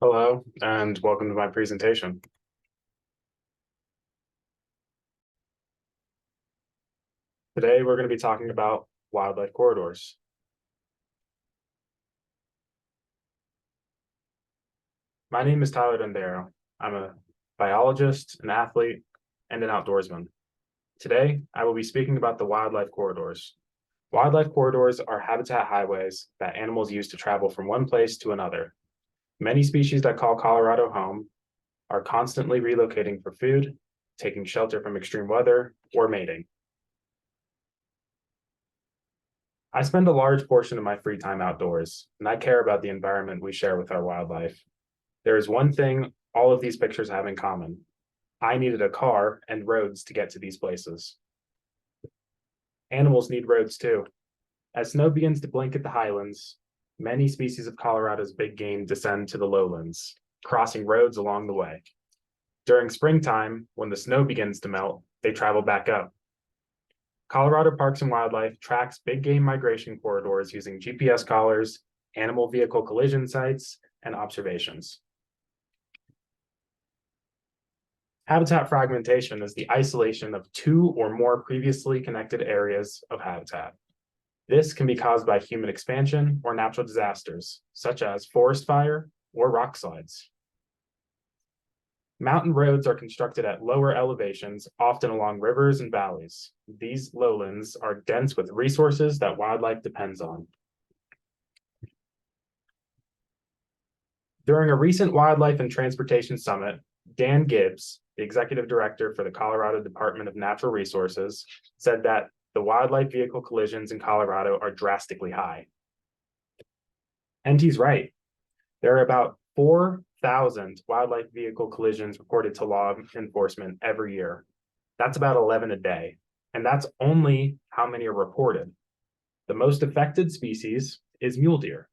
Hello, and welcome to my presentation. Today, we're going to be talking about wildlife corridors. My name is Tyler Dondero. I'm a biologist, an athlete, and an outdoorsman. Today, I will be speaking about the wildlife corridors. Wildlife corridors are habitat highways that animals use to travel from one place to another. Many species that call Colorado home are constantly relocating for food, taking shelter from extreme weather, or mating. I spend a large portion of my free time outdoors, and I care about the environment we share with our wildlife. There is one thing all of these pictures have in common. I needed a car and roads to get to these places. Animals need roads too. As snow begins to blanket the highlands, many species of Colorado's big game descend to the lowlands, crossing roads along the way. During springtime, when the snow begins to melt, they travel back up. Colorado Parks and Wildlife tracks big game migration corridors using GPS collars, animal vehicle collision sites, and observations. Habitat fragmentation is the isolation of two or more previously connected areas of habitat. This can be caused by human expansion or natural disasters, such as forest fire or rock slides. Mountain roads are constructed at lower elevations, often along rivers and valleys. These lowlands are dense with resources that wildlife depends on. During a recent Wildlife and Transportation Summit, Dan Gibbs, the executive director for the Colorado Department of Natural Resources, said that the wildlife vehicle collisions in Colorado are drastically high. And he's right. There are about 4,000 wildlife vehicle collisions reported to law enforcement every year. That's about 11 a day. And that's only how many are reported. The most affected species is mule deer.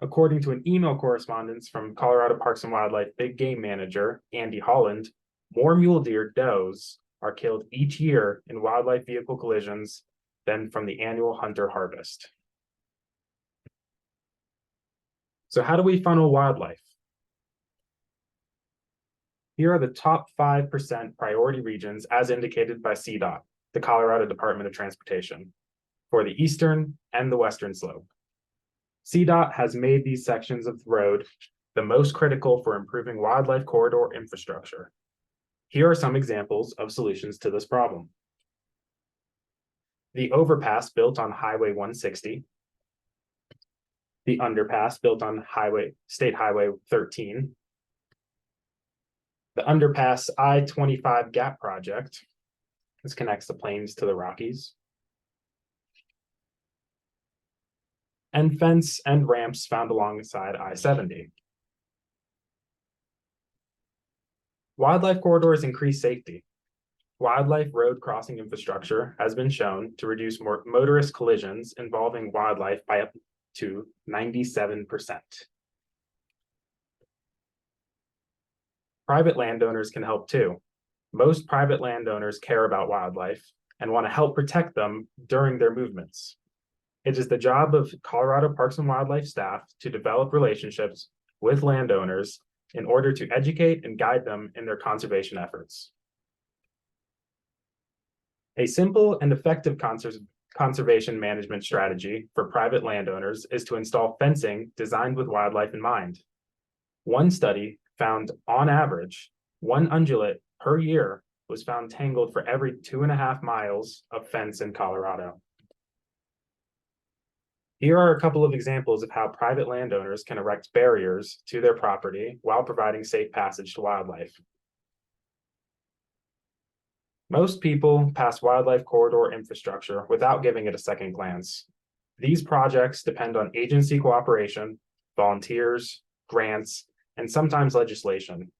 According to an email correspondence from Colorado Parks and Wildlife Big Game Manager Andy Holland, more mule deer does are killed each year in wildlife vehicle collisions than from the annual hunter harvest. So how do we funnel wildlife? Here are the top 5% priority regions as indicated by CDOT, the Colorado Department of Transportation, for the eastern and the western slope. CDOT has made these sections of the road the most critical for improving wildlife corridor infrastructure. Here are some examples of solutions to this problem. The overpass built on Highway 160, the underpass built on State Highway 13, the underpass I-25 Gap project. This connects the plains to the Rockies. And fence and ramps found alongside I-70. Wildlife corridors increase safety. Wildlife road crossing infrastructure has been shown to reduce motorist collisions involving wildlife by up to 97%. Private landowners can help too. Most private landowners care about wildlife and want to help protect them during their movements. It is the job of Colorado Parks and Wildlife staff to develop relationships with landowners in order to educate and guide them in their conservation efforts. A simple and effective conservation management strategy for private landowners is to install fencing designed with wildlife in mind. One study found, on average, one ungulate per year was found tangled for every 2.5 miles of fence in Colorado. Here are a couple of examples of how private landowners can erect barriers to their property while providing safe passage to wildlife. Most people pass wildlife corridor infrastructure without giving it a second glance. These projects depend on agency cooperation, volunteers, grants, and sometimes legislation.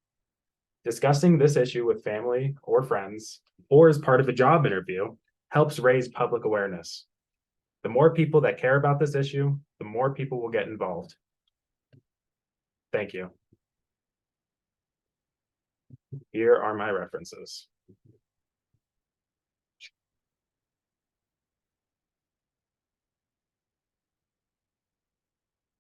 Discussing this issue with family or friends, or as part of a job interview, helps raise public awareness. The more people that care about this issue, the more people will get involved. Thank you. Here are my references.